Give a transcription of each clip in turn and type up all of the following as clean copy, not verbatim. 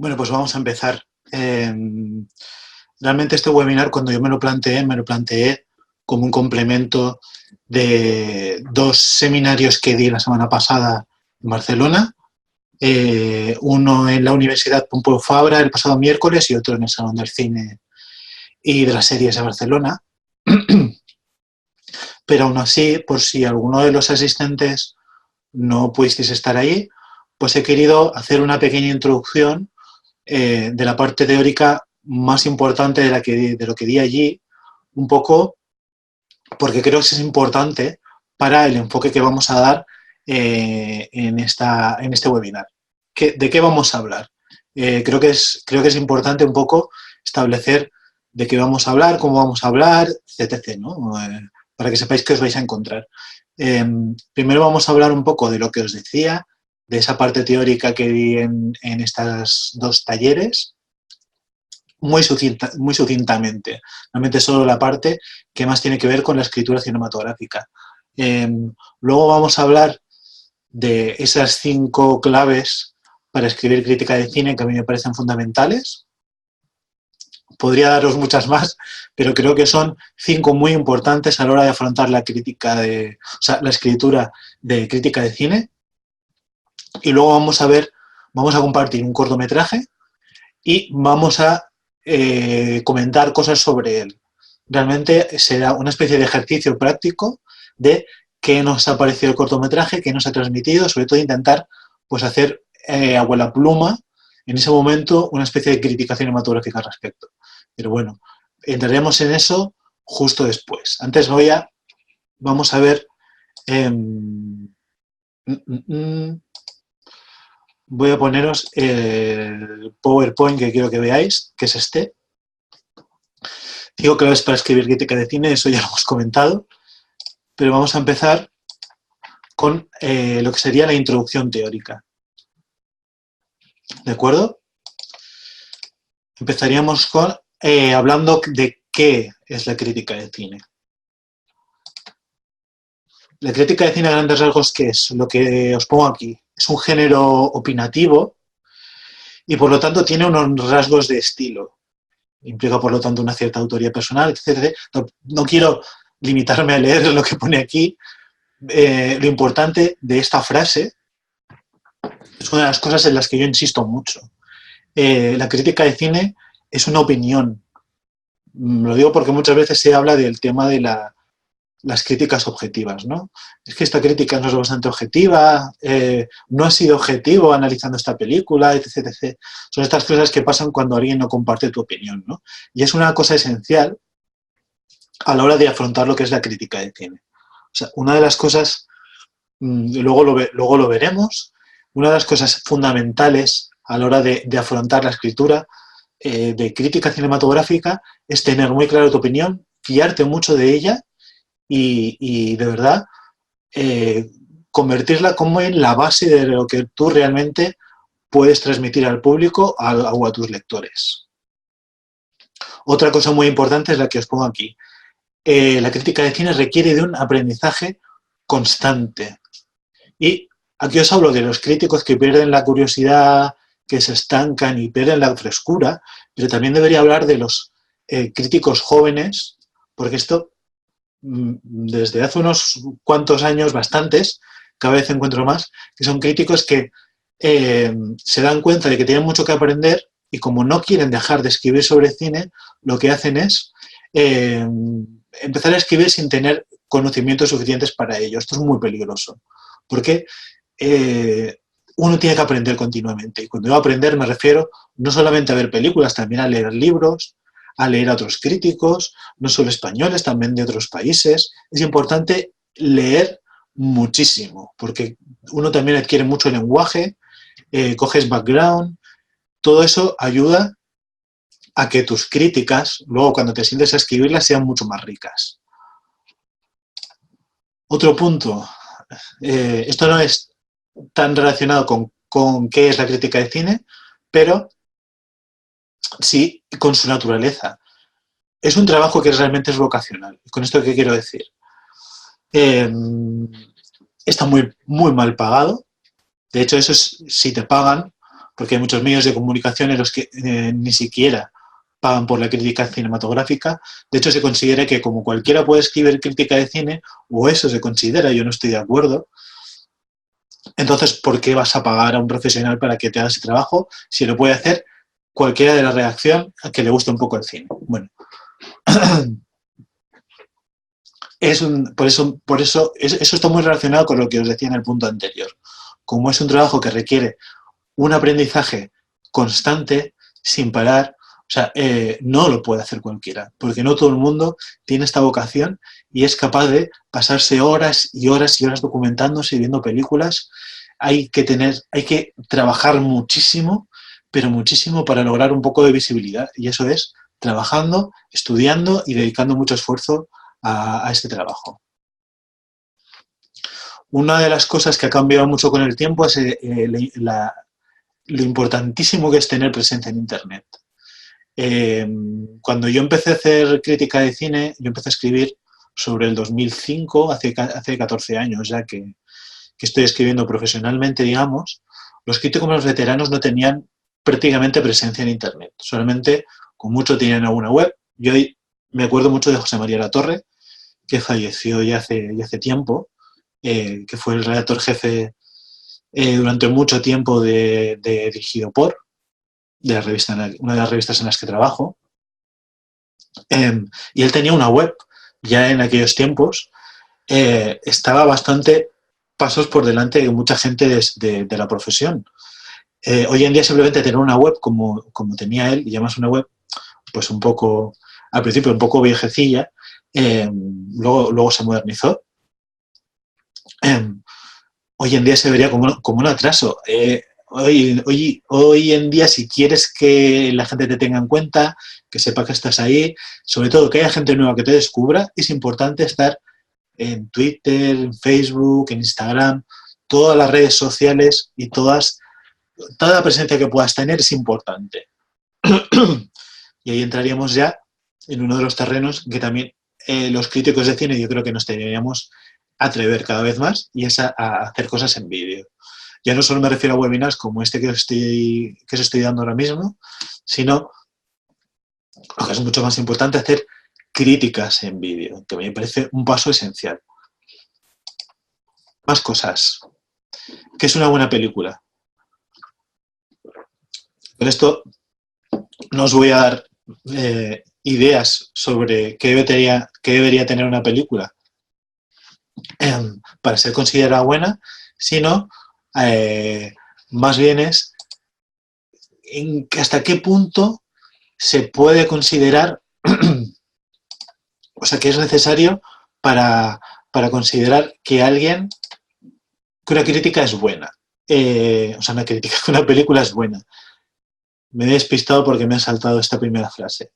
Bueno, pues vamos a empezar. Realmente este webinar, cuando yo me lo planteé como un complemento de dos seminarios que di la semana pasada en Barcelona, uno en la Universidad Pompeu Fabra el pasado miércoles y otro en el Salón del Cine y de las Series de Barcelona. Pero aún así, por si alguno de los asistentes no pudisteis estar ahí, pues he querido hacer una pequeña introducción de la parte teórica más importante de lo que di allí, un poco porque creo que es importante para el enfoque que vamos a dar en este webinar. ¿De qué vamos a hablar? Creo que es importante un poco establecer de qué vamos a hablar, cómo vamos a hablar, etc., ¿no? Para que sepáis qué os vais a encontrar. Primero vamos a hablar un poco de lo que os decía, de esa parte teórica que vi en estos dos talleres, muy sucintamente. Realmente solo la parte que más tiene que ver con la escritura cinematográfica. Luego vamos a hablar de esas 5 claves para escribir crítica de cine que a mí me parecen fundamentales. Podría daros muchas más, pero creo que son 5 muy importantes a la hora de afrontar la escritura de crítica de cine. Y luego vamos a compartir un cortometraje y vamos a comentar cosas sobre él. Realmente será una especie de ejercicio práctico de qué nos ha parecido el cortometraje, qué nos ha transmitido, sobre todo intentar pues hacer a vuela pluma en ese momento una especie de crítica cinematográfica al respecto. Pero bueno, entraremos en eso justo después. Antes vamos a ver voy a poneros el PowerPoint que quiero que veáis, que es este. Digo que es para escribir crítica de cine, eso ya lo hemos comentado, pero vamos a empezar con lo que sería la introducción teórica. ¿De acuerdo? Empezaríamos con hablando de qué es la crítica de cine. La crítica de cine a grandes rasgos, ¿qué es? Lo que os pongo aquí. Es un género opinativo y por lo tanto tiene unos rasgos de estilo. Implica por lo tanto una cierta autoría personal, etc. No quiero limitarme a leer lo que pone aquí. Lo importante de esta frase es una de las cosas en las que yo insisto mucho. La crítica de cine es una opinión. Lo digo porque muchas veces se habla del tema de las críticas objetivas, ¿no? Es que esta crítica no es bastante objetiva, no ha sido objetivo analizando esta película, etc., etc. Son estas cosas que pasan cuando alguien no comparte tu opinión, ¿no? Y es una cosa esencial a la hora de afrontar lo que es la crítica de cine. O sea, una de las cosas, luego lo veremos, una de las cosas fundamentales a la hora de afrontar la escritura de crítica cinematográfica es tener muy claro tu opinión, fiarte mucho de ella y de verdad convertirla como en la base de lo que tú realmente puedes transmitir al público o a tus lectores. Otra cosa muy importante es la que os pongo aquí. La crítica de cine requiere de un aprendizaje constante. Y aquí os hablo de los críticos que pierden la curiosidad, que se estancan y pierden la frescura, pero también debería hablar de los críticos jóvenes, porque esto desde hace unos cuantos años, bastantes, cada vez encuentro más, que son críticos que se dan cuenta de que tienen mucho que aprender y como no quieren dejar de escribir sobre cine, lo que hacen es empezar a escribir sin tener conocimientos suficientes para ello. Esto es muy peligroso, porque uno tiene que aprender continuamente. Y cuando digo aprender me refiero no solamente a ver películas, también a leer libros, a leer a otros críticos, no solo españoles, también de otros países. Es importante leer muchísimo, porque uno también adquiere mucho lenguaje, coges background, todo eso ayuda a que tus críticas, luego cuando te sientes a escribirlas, sean mucho más ricas. Otro punto, esto no es tan relacionado con qué es la crítica de cine, pero sí con su naturaleza. Es un trabajo que realmente es vocacional. ¿Con esto qué quiero decir? Está muy, muy mal pagado. De hecho, eso es si te pagan, porque hay muchos medios de comunicación en los que ni siquiera pagan por la crítica cinematográfica. De hecho, se considera que como cualquiera puede escribir crítica de cine, o eso se considera, yo no estoy de acuerdo. Entonces, ¿por qué vas a pagar a un profesional para que te haga ese trabajo si lo puede hacer cualquiera de la redacción a que le guste un poco el cine? Bueno, eso está muy relacionado con lo que os decía en el punto anterior. Como es un trabajo que requiere un aprendizaje constante, sin parar, o sea, no lo puede hacer cualquiera, porque no todo el mundo tiene esta vocación y es capaz de pasarse horas y horas y horas documentándose y viendo películas. Hay que trabajar muchísimo, pero muchísimo para lograr un poco de visibilidad. Y eso es trabajando, estudiando y dedicando mucho esfuerzo a este trabajo. Una de las cosas que ha cambiado mucho con el tiempo es lo importantísimo que es tener presencia en Internet. Cuando yo empecé a hacer crítica de cine, yo empecé a escribir sobre el 2005, hace 14 años ya que estoy escribiendo profesionalmente, digamos. Los críticos más veteranos no tenían prácticamente presencia en Internet, solamente con mucho tenían alguna web. Yo me acuerdo mucho de José María Latorre, que falleció ya hace tiempo, que fue el redactor jefe durante mucho tiempo de Dirigido por, de la revista, una de las revistas en las que trabajo. Y él tenía una web, ya en aquellos tiempos, estaba bastante pasos por delante de mucha gente de la profesión. Hoy en día simplemente tener una web como tenía él, y además una web pues un poco, al principio un poco viejecilla, luego se modernizó. Hoy en día se vería como un atraso. Hoy en día, si quieres que la gente te tenga en cuenta, que sepa que estás ahí, sobre todo que haya gente nueva que te descubra, es importante estar en Twitter, en Facebook, en Instagram, todas las redes sociales y toda la presencia que puedas tener es importante. Y ahí entraríamos ya en uno de los terrenos que también los críticos de cine yo creo que nos deberíamos atrever cada vez más, y es a hacer cosas en vídeo. Ya no solo me refiero a webinars como este que os estoy dando ahora mismo, sino, lo que es mucho más importante, hacer críticas en vídeo, que me parece un paso esencial. Más cosas. ¿Qué es una buena película? Con esto no os voy a dar ideas sobre qué debería tener una película para ser considerada buena, sino más bien es hasta qué punto se puede considerar, o sea, que es necesario para considerar que una crítica es buena. O sea, que una película es buena. Me he despistado porque me ha saltado esta primera frase.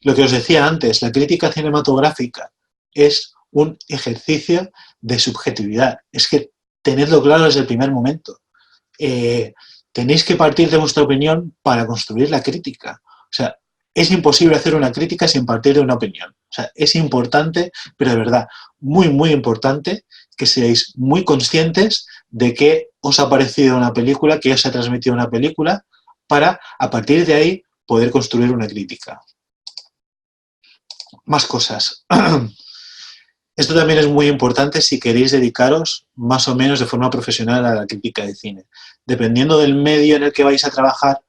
Lo que os decía antes, la crítica cinematográfica es un ejercicio de subjetividad. Es que tenedlo claro desde el primer momento. Tenéis que partir de vuestra opinión para construir la crítica. O sea, es imposible hacer una crítica sin partir de una opinión. O sea, es importante, pero de verdad, muy, muy importante que seáis muy conscientes de qué os ha parecido una película, qué os ha transmitido una película, para, a partir de ahí, poder construir una crítica. Más cosas. Esto también es muy importante si queréis dedicaros más o menos de forma profesional a la crítica de cine. Dependiendo del medio en el que vais a trabajar,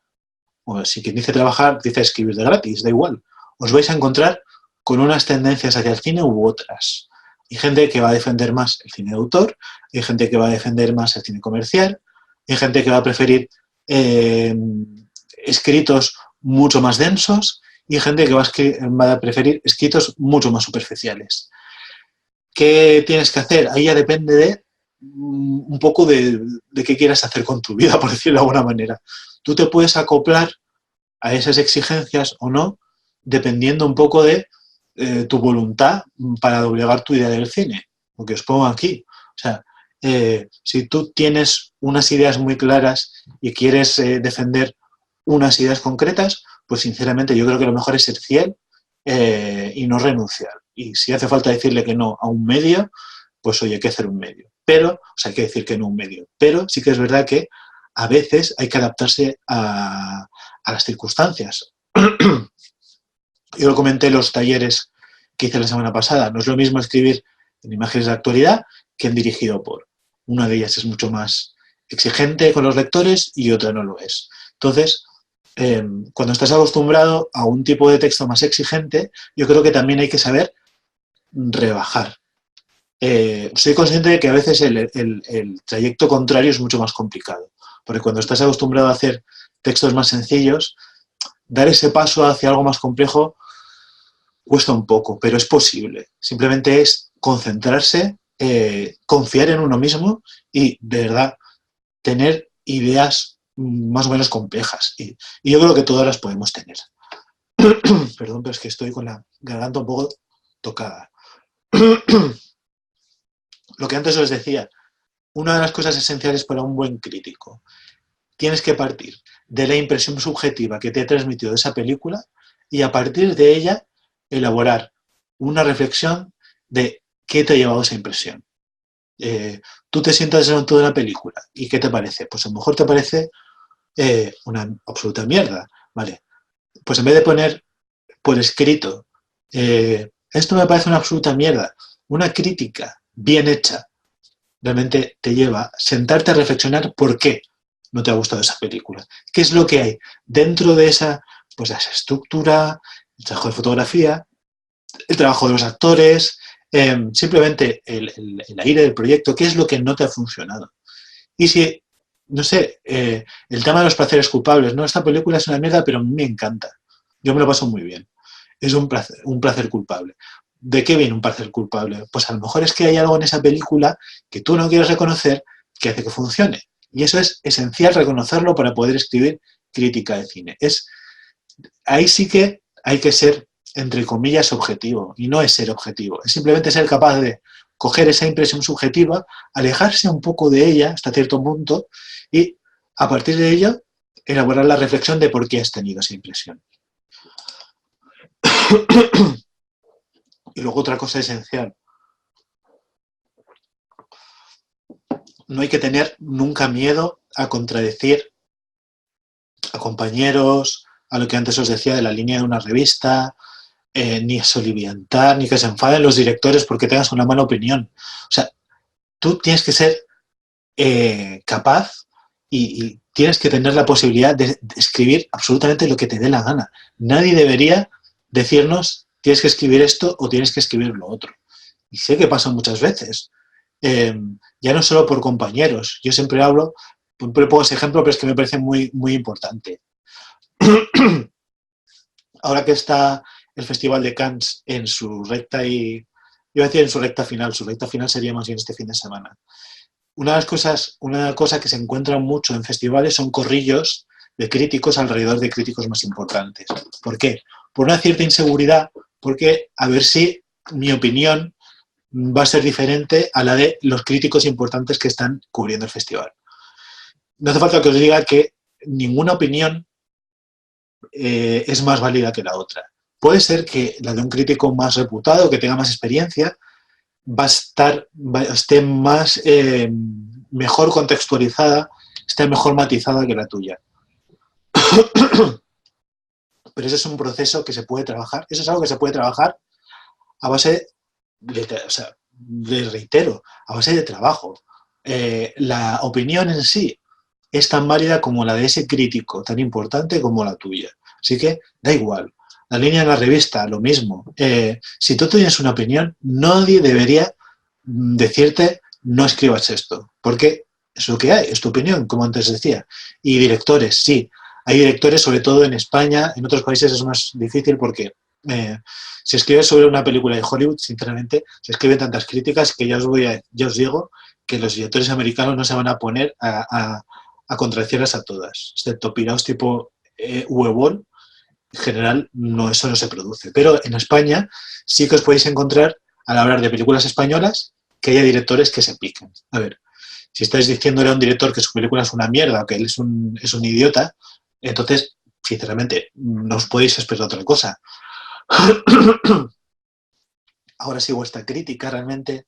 o si quien dice trabajar, dice escribir de gratis, da igual. Os vais a encontrar con unas tendencias hacia el cine u otras. Hay gente que va a defender más el cine de autor, hay gente que va a defender más el cine comercial, hay gente que va a preferir escritos mucho más densos y hay gente que va a preferir escritos mucho más superficiales. ¿Qué tienes que hacer? Ahí ya depende de un poco de qué quieras hacer con tu vida, por decirlo de alguna manera. Tú te puedes acoplar a esas exigencias o no, dependiendo un poco de tu voluntad para doblegar tu idea del cine. Lo que os pongo aquí. O sea, si tú tienes unas ideas muy claras y quieres defender unas ideas concretas, pues sinceramente yo creo que lo mejor es ser fiel y no renunciar. Y si hace falta decirle que no a un medio, pues oye, hay que hacer un medio. Pero, o sea, hay que decir que no a un medio. Pero sí que es verdad que a veces hay que adaptarse a las circunstancias. Yo lo comenté en los talleres que hice la semana pasada. No es lo mismo escribir en imágenes de actualidad que en dirigido por. Una de ellas es mucho más exigente con los lectores y otra no lo es. Entonces, cuando estás acostumbrado a un tipo de texto más exigente, yo creo que también hay que saber rebajar. Soy consciente de que a veces el trayecto contrario es mucho más complicado, porque cuando estás acostumbrado a hacer textos más sencillos, dar ese paso hacia algo más complejo cuesta un poco, pero es posible. Simplemente es concentrarse, confiar en uno mismo y, de verdad, tener ideas más o menos complejas. Y yo creo que todas las podemos tener. Perdón, pero es que estoy con la garganta un poco tocada. Lo que antes os decía, una de las cosas esenciales para un buen crítico, tienes que partir de la impresión subjetiva que te ha transmitido esa película y a partir de ella elaborar una reflexión de qué te ha llevado esa impresión. Tú te sientas delante de una película y ¿qué te parece? Pues a lo mejor te parece una absoluta mierda, ¿vale? Pues en vez de poner por escrito esto me parece una absoluta mierda, una crítica bien hecha realmente te lleva a sentarte a reflexionar por qué no te ha gustado esa película. ¿Qué es lo que hay dentro de esa, pues, esa estructura, el trabajo de fotografía, el trabajo de los actores, simplemente el aire del proyecto? ¿Qué es lo que no te ha funcionado? Y si, no sé, el tema de los placeres culpables, ¿no? Esta película es una mierda, pero a mí me encanta. Yo me lo paso muy bien. Es un placer culpable. ¿De qué viene un placer culpable? Pues a lo mejor es que hay algo en esa película que tú no quieres reconocer que hace que funcione. Y eso es esencial reconocerlo para poder escribir crítica de cine. Ahí sí que hay que ser, entre comillas, objetivo. Y no es ser objetivo. Es simplemente ser capaz de coger esa impresión subjetiva, alejarse un poco de ella hasta cierto punto y a partir de ello elaborar la reflexión de por qué has tenido esa impresión. Y luego otra cosa esencial. No hay que tener nunca miedo a contradecir a compañeros, a lo que antes os decía de la línea de una revista, ni a soliviantar, ni que se enfaden los directores porque tengas una mala opinión. O sea, tú tienes que ser capaz y tienes que tener la posibilidad de escribir absolutamente lo que te dé la gana. Nadie debería decirnos tienes que escribir esto o tienes que escribir lo otro. Y sé que pasa muchas veces. Ya no solo por compañeros. Yo siempre hablo, siempre pongo ese ejemplo, pero es que me parece muy, muy importante. Ahora que está el Festival de Cannes en su recta y... Iba a decir en su recta final sería más bien este fin de semana. Una cosa que se encuentra mucho en festivales son corrillos de críticos alrededor de críticos más importantes. ¿Por qué? Por una cierta inseguridad, porque a ver si mi opinión va a ser diferente a la de los críticos importantes que están cubriendo el festival. No hace falta que os diga que ninguna opinión es más válida que la otra. Puede ser que la de un crítico más reputado, que tenga más experiencia, esté más mejor contextualizada, esté mejor matizada que la tuya. Pero ese es un proceso que se puede trabajar, eso es algo que se puede trabajar a base reitero, a base de trabajo. La opinión en sí es tan válida como la de ese crítico, tan importante como la tuya. Así que da igual. La línea en la revista, lo mismo. Si tú tienes una opinión, nadie debería decirte no escribas esto, porque es lo que hay, es tu opinión, como antes decía. Y directores, sí. Hay directores, sobre todo en España, en otros países es más difícil porque si escribes sobre una película de Hollywood, sinceramente, se escriben tantas críticas que ya os digo que los directores americanos no se van a poner a contradecirlas a todas, excepto piraos tipo Uwe, en general eso no se produce. Pero en España sí que os podéis encontrar, al hablar de películas españolas, que haya directores que se piquen. A ver, si estáis diciéndole a un director que su película es una mierda o que él es un idiota, entonces, sinceramente, no os podéis esperar otra cosa. Ahora, si vuestra crítica realmente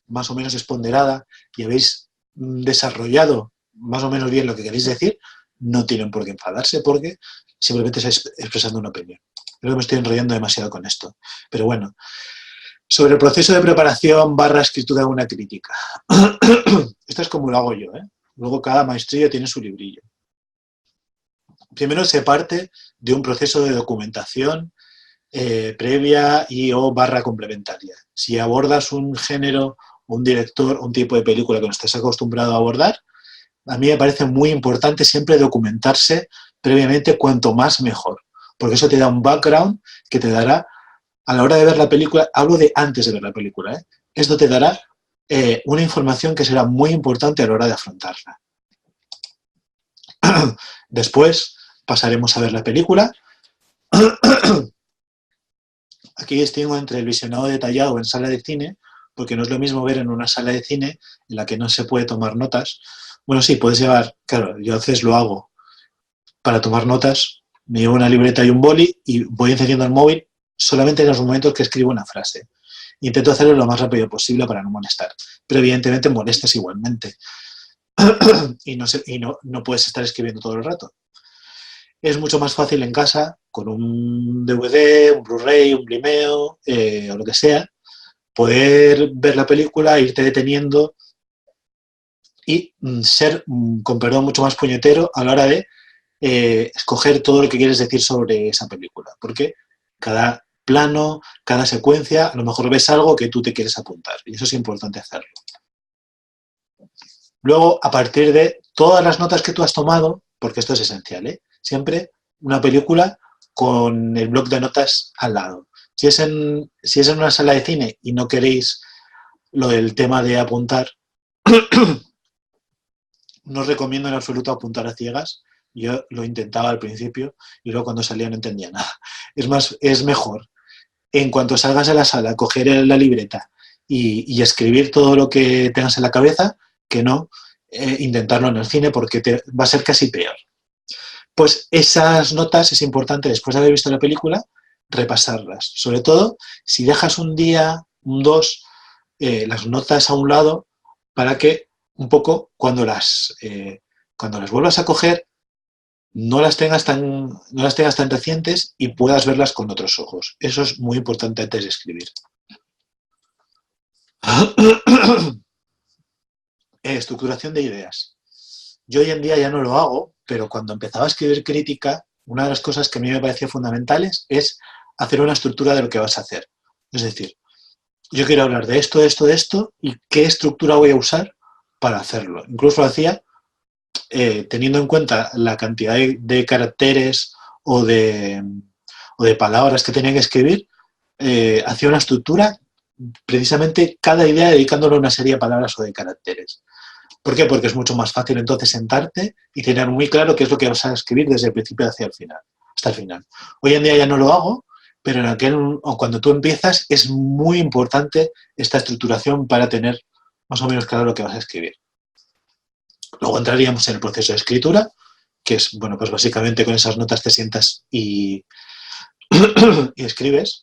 más o menos es ponderada y habéis desarrollado más o menos bien lo que queréis decir, no tienen por qué enfadarse porque simplemente estáis expresando una opinión. Creo que me estoy enrollando demasiado con esto. Pero bueno, sobre el proceso de preparación / escritura de una crítica. Esto es como lo hago yo, ¿eh? Luego cada maestrillo tiene su librillo. Primero se parte de un proceso de documentación previa y o / complementaria. Si abordas un género, un director, un tipo de película que no estás acostumbrado a abordar, a mí me parece muy importante siempre documentarse previamente, cuanto más mejor, porque eso te da un background que te dará, a la hora de ver la película, hablo de antes de ver la película, ¿eh? Esto te dará una información que será muy importante a la hora de afrontarla. Después pasaremos a ver la película. Aquí distingo entre el visionado detallado en sala de cine, porque no es lo mismo ver en una sala de cine en la que no se puede tomar notas. Bueno, sí, puedes llevar, claro, yo a veces lo hago para tomar notas, me llevo una libreta y un boli y voy encendiendo el móvil solamente en los momentos que escribo una frase. Intento hacerlo lo más rápido posible para no molestar, pero evidentemente molestas igualmente y no puedes estar escribiendo todo el rato. Es mucho más fácil en casa, con un DVD, un Blu-ray, un Vimeo, o lo que sea, poder ver la película, irte deteniendo y ser, con perdón, mucho más puñetero a la hora de escoger todo lo que quieres decir sobre esa película. Porque cada plano, cada secuencia, a lo mejor ves algo que tú te quieres apuntar. Y eso es importante hacerlo. Luego, a partir de todas las notas que tú has tomado, porque esto es esencial, ¿eh? Siempre una película con el bloc de notas al lado. Si es en una sala de cine y no queréis lo del tema de apuntar, no os recomiendo en absoluto apuntar a ciegas. Yo lo intentaba al principio y luego cuando salía no entendía nada. Es mejor, en cuanto salgas de la sala, coger la libreta y escribir todo lo que tengas en la cabeza, que no intentarlo en el cine porque va a ser casi peor. Pues esas notas es importante, después de haber visto la película, repasarlas. Sobre todo, si dejas un día, dos, las notas a un lado para que un poco cuando las vuelvas a coger no las tengas tan recientes y puedas verlas con otros ojos. Eso es muy importante antes de escribir. Estructuración de ideas. Yo hoy en día ya no lo hago, pero cuando empezaba a escribir crítica, una de las cosas que a mí me parecía fundamentales es hacer una estructura de lo que vas a hacer. Es decir, yo quiero hablar de esto, de esto, de esto, y qué estructura voy a usar para hacerlo. Incluso lo hacía teniendo en cuenta la cantidad de caracteres o de palabras que tenía que escribir, hacía una estructura, precisamente cada idea dedicándole una serie de palabras o de caracteres. ¿Por qué? Porque es mucho más fácil entonces sentarte y tener muy claro qué es lo que vas a escribir desde el principio hacia el final, hasta el final. Hoy en día ya no lo hago, pero cuando tú empiezas es muy importante esta estructuración para tener más o menos claro lo que vas a escribir. Luego entraríamos en el proceso de escritura, que es, bueno, pues básicamente con esas notas te sientas y escribes.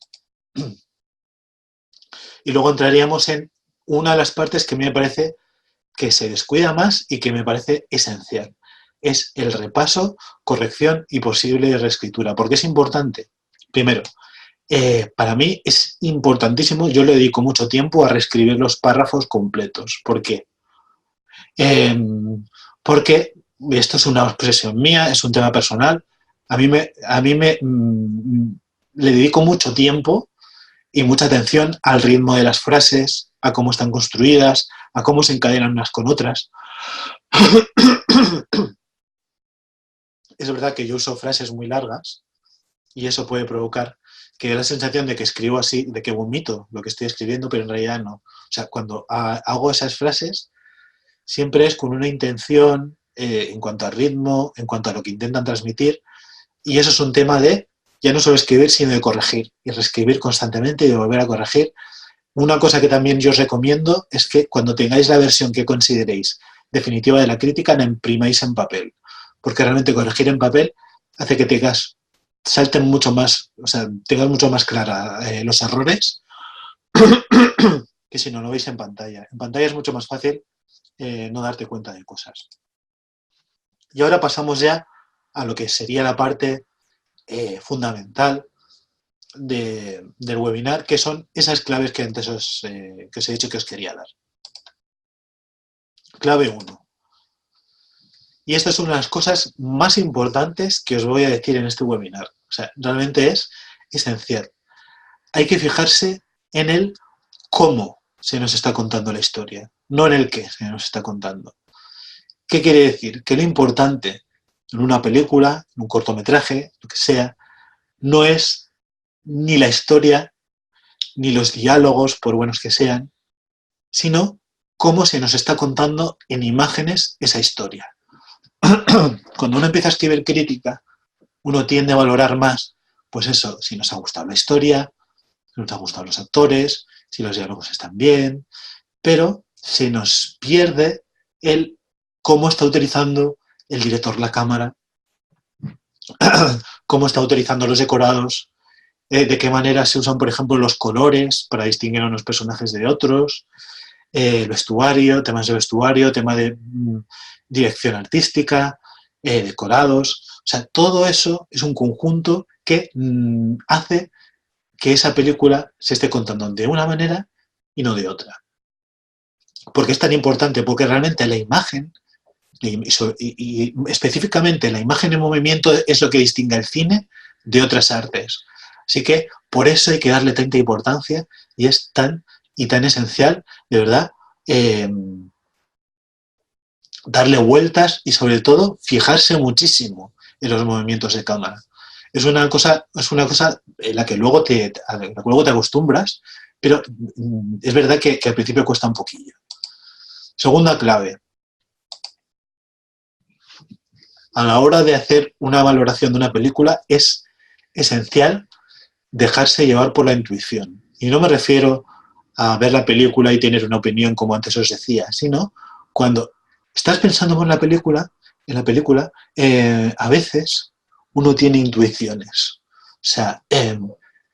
Y luego entraríamos en una de las partes que a mí me parece que se descuida más y que me parece esencial. Es el repaso, corrección y posible reescritura. ¿Por qué es importante? Primero, para mí es importantísimo, yo le dedico mucho tiempo a reescribir los párrafos completos. ¿Por qué? Porque esto es una expresión mía, es un tema personal. A mí le dedico mucho tiempo y mucha atención al ritmo de las frases, a cómo están construidas, a cómo se encadenan unas con otras. Es verdad que yo uso frases muy largas y eso puede provocar que dé la sensación de que escribo así, de que vomito lo que estoy escribiendo, pero en realidad no. O sea, cuando hago esas frases, siempre es con una intención en cuanto al ritmo, en cuanto a lo que intentan transmitir, y eso es un tema de ya no solo escribir, sino de corregir, y reescribir constantemente y de volver a corregir. Una cosa que también yo os recomiendo es que cuando tengáis la versión que consideréis definitiva de la crítica, la imprimáis en papel, porque realmente corregir en papel hace que salten mucho más, o sea, tengas mucho más clara los errores que si no lo veis en pantalla. En pantalla es mucho más fácil no darte cuenta de cosas. Y ahora pasamos ya a lo que sería la parte fundamental del webinar, que son esas claves que antes que os he dicho que os quería dar. Clave 1. Y esta es una de las cosas más importantes que os voy a decir en este webinar. O sea, realmente es esencial. Hay que fijarse en el cómo se nos está contando la historia, no en el qué se nos está contando. ¿Qué quiere decir? Que lo importante en una película, en un cortometraje, lo que sea, no es ni la historia, ni los diálogos, por buenos que sean, sino cómo se nos está contando en imágenes esa historia. Cuando uno empieza a escribir crítica, uno tiende a valorar más, pues eso, si nos ha gustado la historia, si nos han gustado los actores, si los diálogos están bien, pero se nos pierde el cómo está utilizando el director la cámara, cómo está utilizando los decorados, de qué manera se usan, por ejemplo, los colores para distinguir a unos personajes de otros, el vestuario, temas de vestuario, tema de dirección artística, decorados. O sea, todo eso es un conjunto que hace que esa película se esté contando de una manera y no de otra. ¿Por qué es tan importante? Porque realmente la imagen, y específicamente la imagen en movimiento, es lo que distingue el cine de otras artes. Así que por eso hay que darle tanta importancia y es tan esencial, de verdad, darle vueltas y sobre todo fijarse muchísimo en los movimientos de cámara. Es una cosa en la que luego te acostumbras, pero es verdad que al principio cuesta un poquillo. Segunda clave. A la hora de hacer una valoración de una película es esencial dejarse llevar por la intuición. Y no me refiero a ver la película y tener una opinión como antes os decía, sino cuando estás pensando en la película, a veces uno tiene intuiciones. O sea,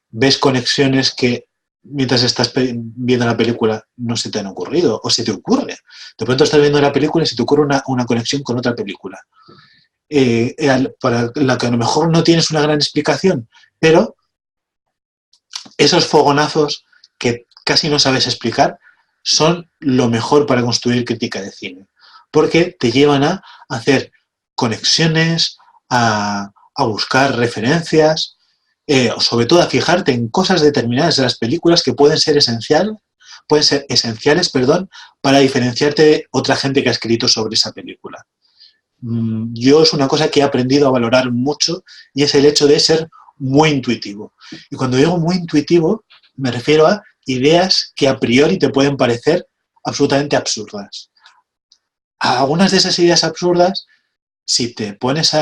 ves conexiones que mientras estás viendo la película no se te han ocurrido, o se te ocurre. De pronto estás viendo la película y se te ocurre una conexión con otra película. Para la que a lo mejor no tienes una gran explicación, pero esos fogonazos que casi no sabes explicar son lo mejor para construir crítica de cine, porque te llevan a hacer conexiones, a buscar referencias, sobre todo a fijarte en cosas determinadas de las películas que pueden ser esenciales, para diferenciarte de otra gente que ha escrito sobre esa película. Yo es una cosa que he aprendido a valorar mucho y es el hecho de ser muy intuitivo. Y cuando digo muy intuitivo, me refiero a ideas que a priori te pueden parecer absolutamente absurdas. Algunas de esas ideas absurdas, si te pones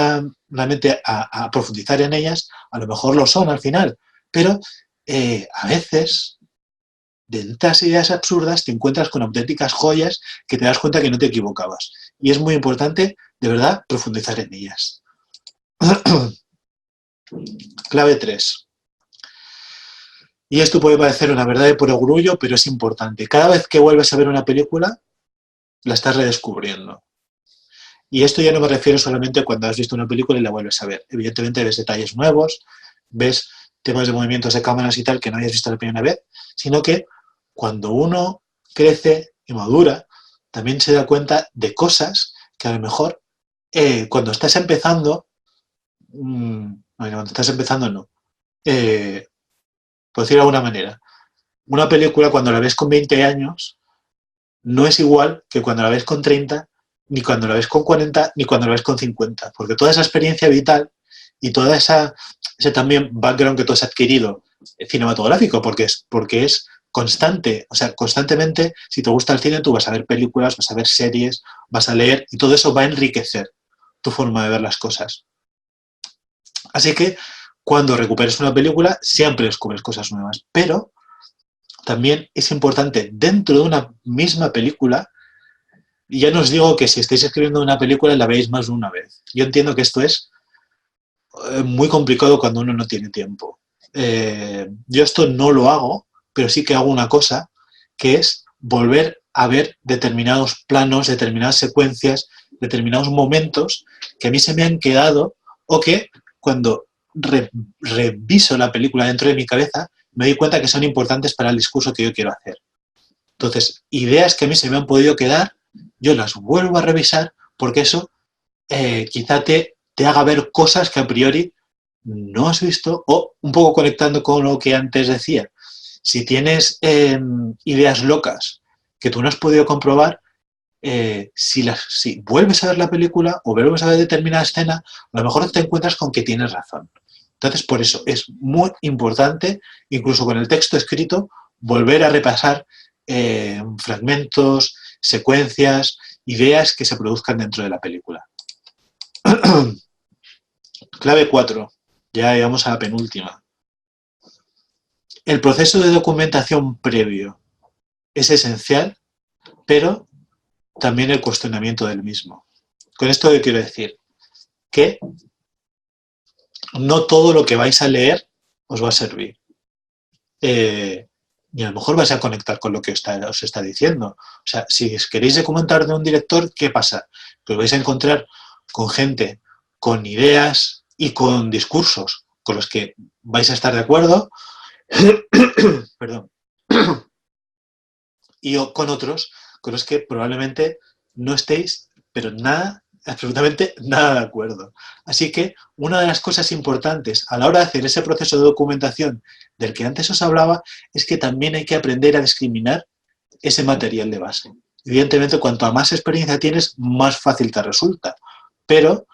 realmente a profundizar en ellas, a lo mejor lo son al final, pero a veces de estas ideas absurdas te encuentras con auténticas joyas que te das cuenta que no te equivocabas. Y es muy importante, de verdad, profundizar en ellas. Clave 3. Y esto puede parecer una verdad de puro orgullo, pero es importante. Cada vez que vuelves a ver una película, la estás redescubriendo. Y esto ya no me refiero solamente cuando has visto una película y la vuelves a ver. Evidentemente ves detalles nuevos, ves temas de movimientos de cámaras y tal que no hayas visto la primera vez, sino que cuando uno crece y madura, también se da cuenta de cosas que a lo mejor cuando estás empezando, no, por decirlo de alguna manera, una película cuando la ves con 20 años no es igual que cuando la ves con 30, ni cuando la ves con 40, ni cuando la ves con 50, porque toda esa experiencia vital y toda ese también background que tú has adquirido cinematográfico, porque es constante, o sea, constantemente, si te gusta el cine, tú vas a ver películas, vas a ver series, vas a leer, y todo eso va a enriquecer tu forma de ver las cosas. Así que, cuando recuperes una película, siempre descubres cosas nuevas, pero también es importante, dentro de una misma película, y ya no os digo que si estáis escribiendo una película la veáis más de una vez. Yo entiendo que esto es muy complicado cuando uno no tiene tiempo. Yo esto no lo hago, pero sí que hago una cosa, que es volver a ver determinados planos, determinadas secuencias determinados momentos que a mí se me han quedado o que cuando reviso la película dentro de mi cabeza me doy cuenta que son importantes para el discurso que yo quiero hacer. Entonces, ideas que a mí se me han podido quedar, yo las vuelvo a revisar porque eso quizá te haga ver cosas que a priori no has visto, o un poco conectando con lo que antes decía. Si tienes ideas locas que tú no has podido comprobar, si vuelves a ver la película o vuelves a ver determinada escena, a lo mejor te encuentras con que tienes razón. Entonces, por eso es muy importante, incluso con el texto escrito, volver a repasar fragmentos, secuencias, ideas que se produzcan dentro de la película. Clave 4. Ya llegamos a la penúltima. El proceso de documentación previo es esencial, pero también el cuestionamiento del mismo. Con esto yo quiero decir que no todo lo que vais a leer os va a servir. Y a lo mejor vais a conectar con lo que os está diciendo. O sea, si queréis documentar de un director, ¿qué pasa? Que os vais a encontrar con gente con ideas y con discursos con los que vais a estar de acuerdo, perdón, y con otros con los que probablemente no estéis, pero nada, absolutamente nada de acuerdo. Así que una de las cosas importantes a la hora de hacer ese proceso de documentación del que antes os hablaba es que también hay que aprender a discriminar ese material de base. Evidentemente, cuanto más experiencia tienes, más fácil te resulta. Pero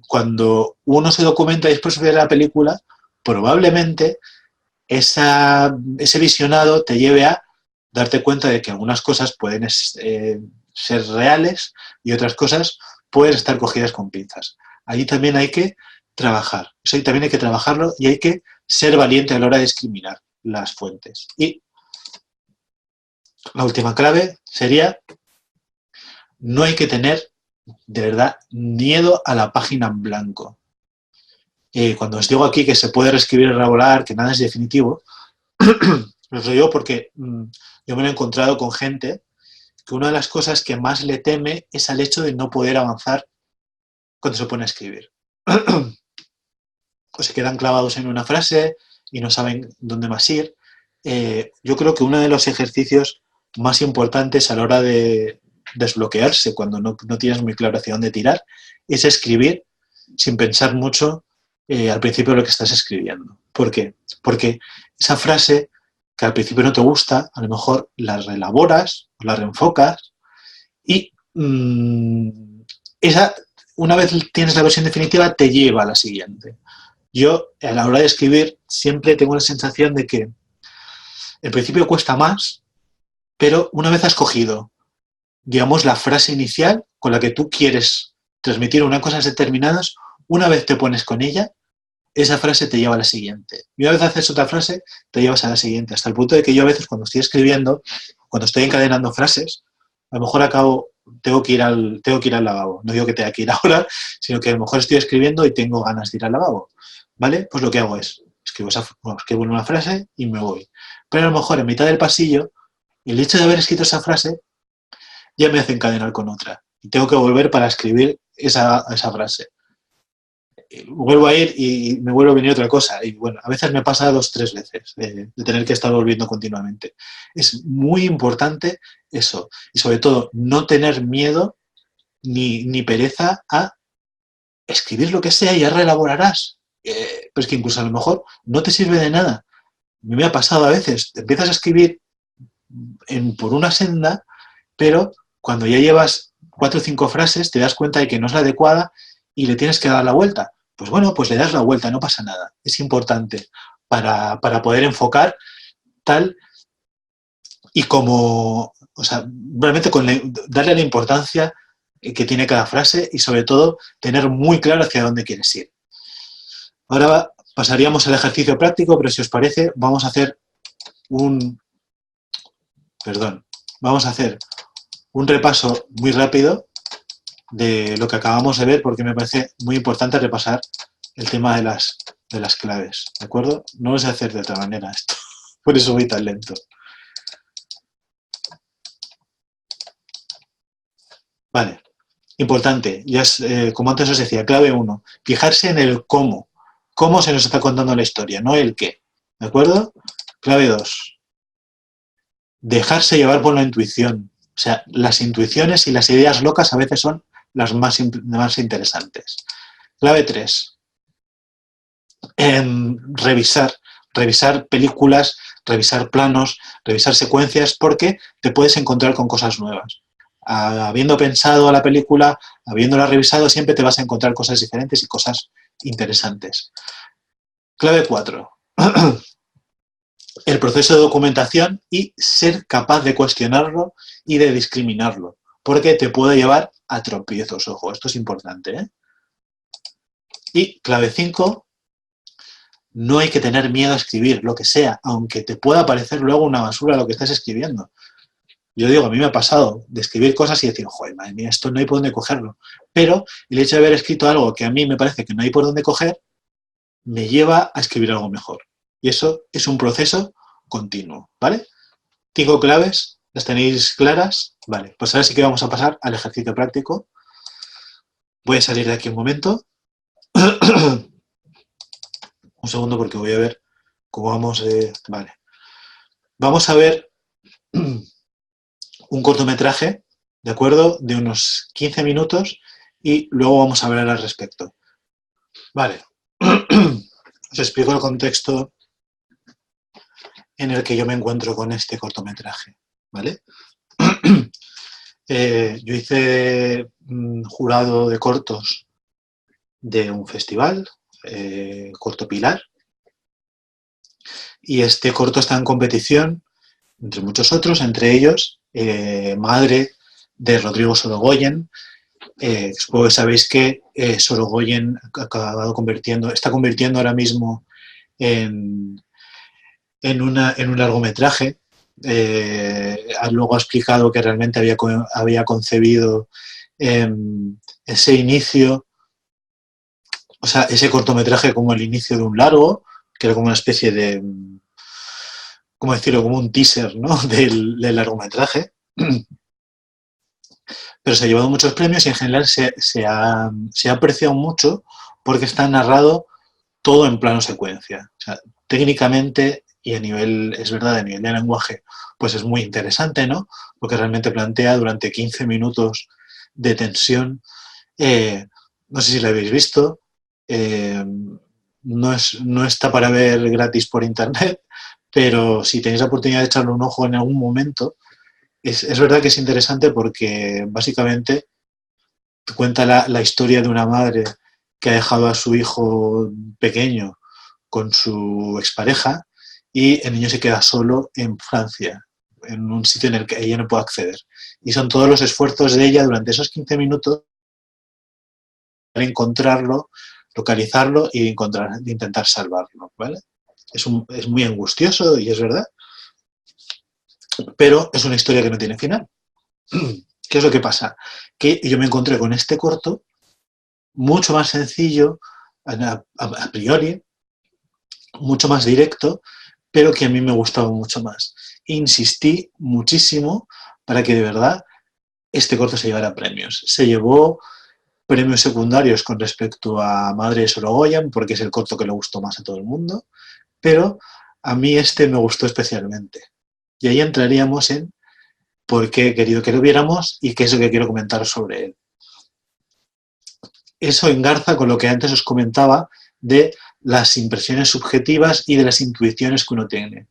cuando uno se documenta y después ve la película, probablemente ese visionado te lleve a darte cuenta de que algunas cosas pueden ser reales y otras cosas pueden estar cogidas con pinzas. Allí también hay que trabajar. Eso también hay que trabajarlo y hay que ser valiente a la hora de discriminar las fuentes. Y la última clave sería: no hay que tener, de verdad, miedo a la página en blanco. Cuando os digo aquí que se puede reescribir y revolar, que nada es definitivo, os lo digo porque yo me lo he encontrado con gente que una de las cosas que más le teme es al hecho de no poder avanzar cuando se pone a escribir. O se quedan clavados en una frase y no saben dónde más ir. Yo creo que uno de los ejercicios más importantes a la hora de desbloquearse cuando no tienes muy claro hacia dónde tirar es escribir sin pensar mucho al principio de lo que estás escribiendo. ¿Por qué? Porque esa frase que al principio no te gusta, a lo mejor la reelaboras, la reenfocas y esa, una vez tienes la versión definitiva, te lleva a la siguiente. Yo, a la hora de escribir, siempre tengo la sensación de que el principio cuesta más, pero una vez has cogido, digamos, la frase inicial con la que tú quieres transmitir unas cosas determinadas, una vez te pones con ella, esa frase te lleva a la siguiente. Y una vez haces otra frase, te llevas a la siguiente. Hasta el punto de que yo a veces cuando estoy escribiendo, cuando estoy encadenando frases, a lo mejor tengo que ir al lavabo. No digo que tenga que ir ahora, sino que a lo mejor estoy escribiendo y tengo ganas de ir al lavabo. ¿Vale? Pues lo que hago es, escribo una frase y me voy. Pero a lo mejor en mitad del pasillo, el hecho de haber escrito esa frase ya me hace encadenar con otra. Y tengo que volver para escribir esa frase. Vuelvo a ir y me vuelve a venir otra cosa. Y bueno, a veces me pasa 2 o 3 veces de tener que estar volviendo continuamente. Es muy importante eso. Y sobre todo, no tener miedo ni pereza a escribir lo que sea y ya reelaborarás. Pero es que incluso a lo mejor no te sirve de nada. A mí me ha pasado a veces, te empiezas a escribir por una senda, pero cuando ya llevas 4 o 5 frases te das cuenta de que no es la adecuada y le tienes que dar la vuelta. Pues bueno, pues le das la vuelta, no pasa nada. Es importante para poder enfocar tal y como, o sea, realmente darle la importancia que tiene cada frase y sobre todo tener muy claro hacia dónde quieres ir. Ahora pasaríamos al ejercicio práctico, pero si os parece, vamos a hacer un repaso muy rápido de lo que acabamos de ver, porque me parece muy importante repasar el tema de las claves, ¿de acuerdo? No lo sé hacer de otra manera esto, por eso voy tan lento. Vale, Importante, ya es, como antes os decía, clave 1, fijarse en el cómo. Cómo se nos está contando la historia, no el qué. ¿De acuerdo? Clave 2, dejarse llevar por la intuición. O sea, las intuiciones y las ideas locas a veces son las más interesantes. Clave 3, revisar películas, revisar planos, revisar secuencias, porque te puedes encontrar con cosas nuevas. Habiendo pensado la película, habiéndola revisado, siempre te vas a encontrar cosas diferentes y cosas interesantes. Clave 4. El proceso de documentación y ser capaz de cuestionarlo y de discriminarlo, porque te puede llevar a tropiezos. Ojo, esto es importante, ¿eh? Y clave 5, no hay que tener miedo a escribir lo que sea, aunque te pueda parecer luego una basura lo que estás escribiendo. Yo digo, a mí me ha pasado de escribir cosas y decir, joder, madre mía, esto no hay por dónde cogerlo. Pero el hecho de haber escrito algo que a mí me parece que no hay por dónde coger, me lleva a escribir algo mejor. Y eso es un proceso continuo, ¿vale? 5 claves, ¿las tenéis claras? Vale, pues ahora sí que vamos a pasar al ejercicio práctico. Voy a salir de aquí un momento. Un segundo porque voy a ver cómo vamos. Vale. Vamos a ver un cortometraje, ¿de acuerdo? De unos 15 minutos y luego vamos a hablar al respecto. Vale. Os explico el contexto en el que yo me encuentro con este cortometraje, ¿vale? Yo hice jurado de cortos de un festival, Corto Pilar, y este corto está en competición entre muchos otros, entre ellos Madre de Rodrigo Sorogoyen. Supongo que sabéis que Sorogoyen está convirtiendo ahora mismo en un largometraje. Luego ha explicado que realmente había concebido ese inicio, o sea, ese cortometraje como el inicio de un largo, que era como una especie de, ¿cómo decirlo?, como un teaser, ¿no?, del largometraje. Pero se ha llevado muchos premios y en general se ha apreciado mucho porque está narrado todo en plano secuencia. O sea, técnicamente y a nivel, es verdad, a nivel de lenguaje, pues es muy interesante, ¿no? Porque realmente plantea durante 15 minutos de tensión. No sé si lo habéis visto. No está para ver gratis por internet, pero si tenéis la oportunidad de echarle un ojo en algún momento, es verdad que es interesante porque básicamente cuenta la historia de una madre que ha dejado a su hijo pequeño con su expareja y el niño se queda solo en Francia, en un sitio en el que ella no puede acceder. Y son todos los esfuerzos de ella durante esos 15 minutos para encontrarlo, localizarlo y de intentar salvarlo, ¿vale? Es muy angustioso y es verdad, pero es una historia que no tiene final. ¿Qué es lo que pasa? Que yo me encontré con este corto mucho más sencillo a priori, mucho más directo, pero que a mí me gustaba mucho más. Insistí muchísimo para que de verdad este corto se llevara premios. Se llevó premios secundarios con respecto a Madre de Sorogoyen, porque es el corto que le gustó más a todo el mundo, pero a mí este me gustó especialmente. Y ahí entraríamos en por qué he querido que lo viéramos y qué es lo que quiero comentar sobre él. Eso engarza con lo que antes os comentaba de las impresiones subjetivas y de las intuiciones que uno tiene.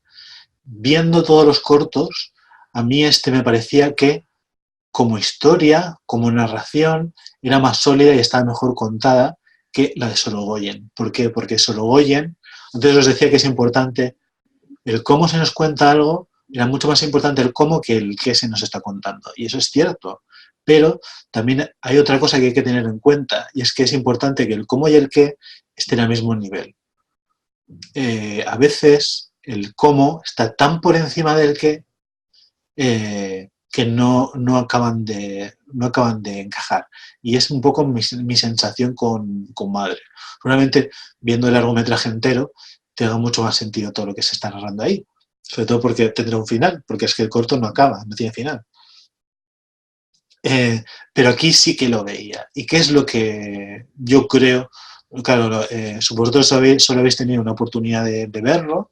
Viendo todos los cortos, a mí este me parecía que como historia, como narración, era más sólida y estaba mejor contada que la de Sorogoyen. ¿Por qué? Porque Sorogoyen, antes os decía que es importante el cómo se nos cuenta algo, era mucho más importante el cómo que el qué se nos está contando. Y eso es cierto. Pero también hay otra cosa que hay que tener en cuenta, y es que es importante que el cómo y el qué estén al mismo nivel. A veces el cómo está tan por encima del qué que no acaban de encajar. Y es un poco mi sensación con Madre. Probablemente viendo el largometraje entero tenga mucho más sentido todo lo que se está narrando ahí. Sobre todo porque tendrá un final, porque es que el corto no acaba, no tiene final. Pero aquí sí que lo veía. ¿Y qué es lo que yo creo? Claro, vosotros solo habéis tenido una oportunidad de verlo,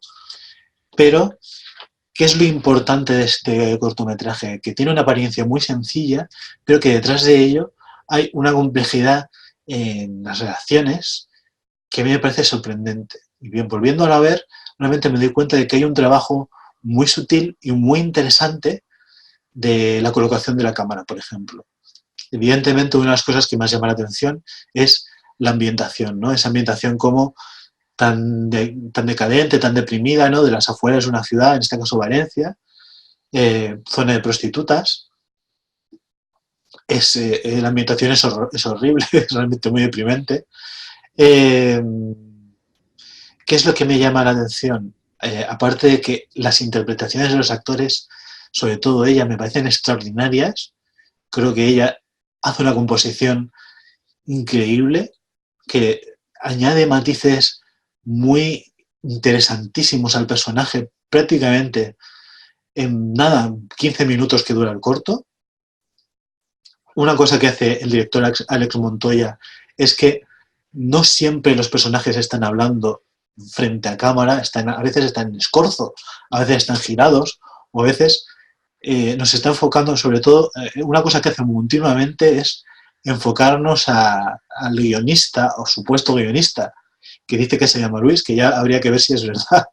pero ¿qué es lo importante de este cortometraje? Que tiene una apariencia muy sencilla, pero que detrás de ello hay una complejidad en las relaciones que a mí me parece sorprendente. Y bien, volviéndolo a ver, realmente me doy cuenta de que hay un trabajo muy sutil y muy interesante de la colocación de la cámara, por ejemplo. Evidentemente, una de las cosas que más llama la atención es la ambientación, ¿no? Esa ambientación como tan decadente, tan deprimida, ¿no? De las afueras de una ciudad, en este caso Valencia, zona de prostitutas. La ambientación es horrible, es realmente muy deprimente. Eh, ¿Qué es lo que me llama la atención? Aparte de que las interpretaciones de los actores, sobre todo ella, me parecen extraordinarias. Creo que ella hace una composición increíble que añade matices muy interesantísimos al personaje prácticamente en nada, 15 minutos que dura el corto. Una cosa que hace el director Alex Montoya es que no siempre los personajes están hablando frente a cámara, a veces están en escorzo, a veces están girados, o a veces nos está enfocando, sobre todo, una cosa que hace continuamente es enfocarnos al guionista o supuesto guionista, que dice que se llama Luis, que ya habría que ver si es verdad,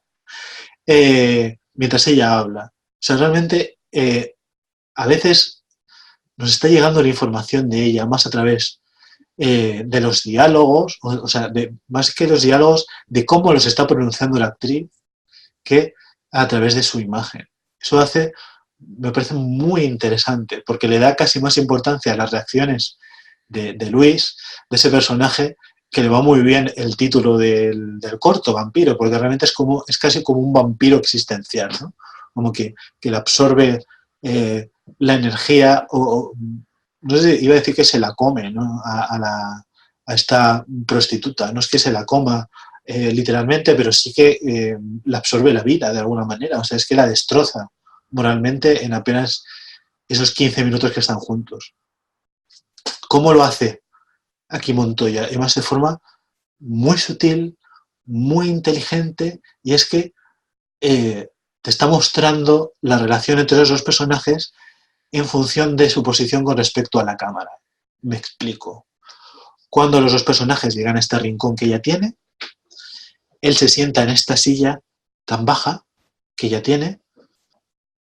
mientras ella habla. O sea, realmente a veces nos está llegando la información de ella más a través de los diálogos, o sea, más que los diálogos, de cómo los está pronunciando la actriz, que a través de su imagen. Eso me parece muy interesante, porque le da casi más importancia a las reacciones de Luis, de ese personaje, que le va muy bien el título del corto, Vampiro, porque realmente es casi como un vampiro existencial, ¿no? Como que le absorbe la energía, no sé, iba a decir que se la come, ¿no? A esta prostituta. No es que se la coma literalmente, pero sí que la absorbe la vida de alguna manera. O sea, es que la destroza moralmente en apenas esos 15 minutos que están juntos. ¿Cómo lo hace aquí Montoya? Y más de forma muy sutil, muy inteligente, y es que te está mostrando la relación entre esos dos personajes en función de su posición con respecto a la cámara. Me explico. Cuando los dos personajes llegan a este rincón que ella tiene, él se sienta en esta silla tan baja que ella tiene,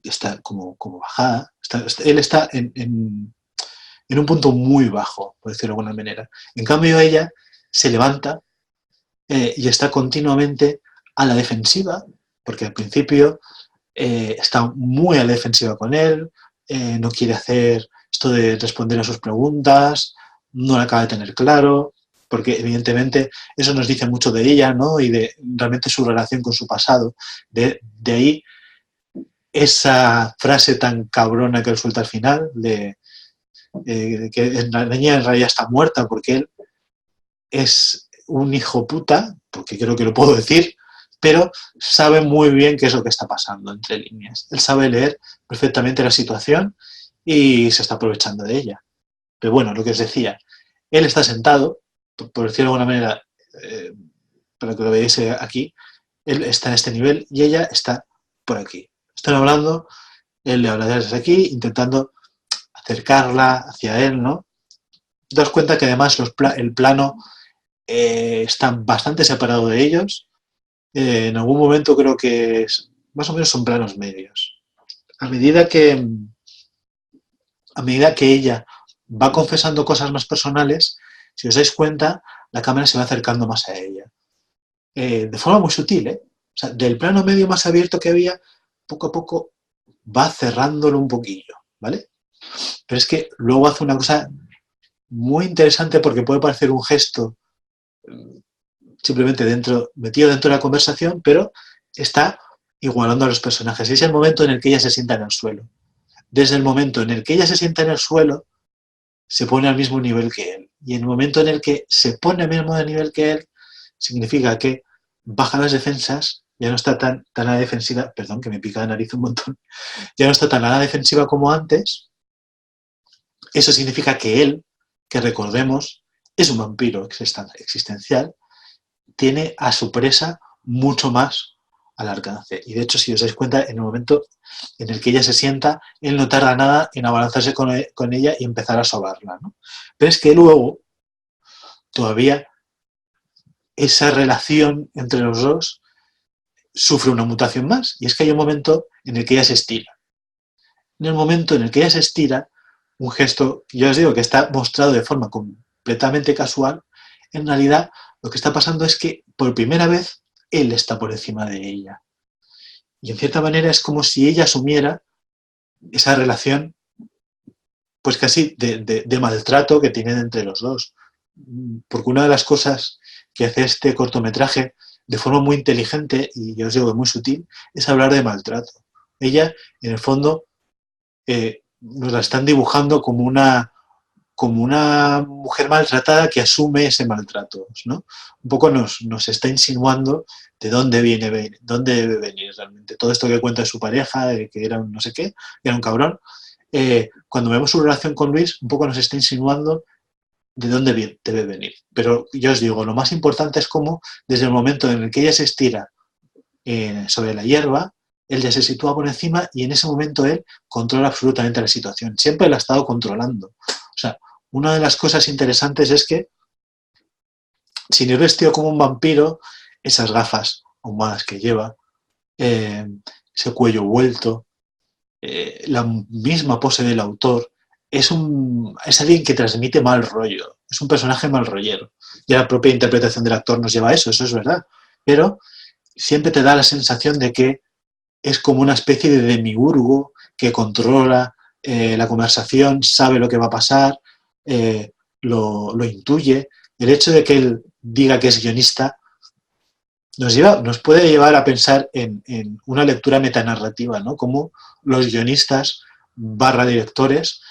está como bajada, él está en un punto muy bajo, por decirlo de alguna manera. En cambio, ella se levanta y está continuamente a la defensiva, porque al principio está muy a la defensiva con él, no quiere hacer esto de responder a sus preguntas, no la acaba de tener claro, porque evidentemente eso nos dice mucho de ella, ¿no? Y de realmente su relación con su pasado. De ahí esa frase tan cabrona que él suelta al final, de que la niña en realidad está muerta porque él es un hijo puta, porque creo que lo puedo decir, pero sabe muy bien qué es lo que está pasando entre líneas. Él sabe leer perfectamente la situación y se está aprovechando de ella. Pero bueno, lo que os decía, él está sentado, por decirlo de alguna manera, para que lo veáis aquí, él está en este nivel y ella está por aquí. Están hablando, él le habla desde aquí, intentando acercarla hacia él, ¿no? Te das cuenta que además el plano está bastante separado de ellos. En algún momento creo que más o menos son planos medios. A medida que, a medida que ella va confesando cosas más personales, si os dais cuenta, la cámara se va acercando más a ella. De forma muy sutil, ¿eh? O sea, del plano medio más abierto que había, poco a poco va cerrándolo un poquillo, ¿vale? Pero es que luego hace una cosa muy interesante porque puede parecer un gesto simplemente metido dentro de la conversación, pero está igualando a los personajes. Y es el momento en el que ella se sienta en el suelo. Desde el momento en el que ella se sienta en el suelo, se pone al mismo nivel que él. Y en el momento en el que se pone al mismo nivel que él, significa que baja las defensas, ya no está tan a la defensiva, perdón, que me pica la nariz un montón, ya no está tan a la defensiva como antes, Eso significa que él, que recordemos, es un vampiro existencial, tiene a su presa mucho más al alcance. Y de hecho, si os dais cuenta, en el momento en el que ella se sienta, él no tarda nada en abalanzarse con ella y empezar a sobarla, ¿no? Pero es que luego, todavía, esa relación entre los dos sufre una mutación más. Y es que hay un momento en el que ella se estira. En el momento en el que ella se estira, un gesto, yo os digo, que está mostrado de forma completamente casual, en realidad lo que está pasando es que por primera vez él está por encima de ella. Y en cierta manera es como si ella asumiera esa relación, pues casi de maltrato que tienen entre los dos. Porque una de las cosas que hace este cortometraje de forma muy inteligente, y yo os digo muy sutil, es hablar de maltrato. Ella, en el fondo, nos la están dibujando como una mujer maltratada que asume ese maltrato, ¿no? Un poco nos está insinuando de dónde debe venir realmente. Todo esto que cuenta de su pareja, de que era un no sé qué, que era un cabrón, cuando vemos su relación con Luis, un poco nos está insinuando de dónde debe venir. Pero yo os digo, lo más importante es cómo, desde el momento en el que ella se estira sobre la hierba, él ya se sitúa por encima y en ese momento él controla absolutamente la situación. Siempre la ha estado controlando. O sea, una de las cosas interesantes es que, sin ir vestido como un vampiro, esas gafas ahumadas que lleva, ese cuello vuelto, la misma pose del autor, es alguien que transmite mal rollo, es un personaje mal rollero. Ya la propia interpretación del actor nos lleva a eso es verdad. Pero siempre te da la sensación de que es como una especie de demiurgo que controla la conversación, sabe lo que va a pasar, lo intuye. El hecho de que él diga que es guionista nos puede llevar a pensar en una lectura metanarrativa, ¿no? Como los guionistas / directores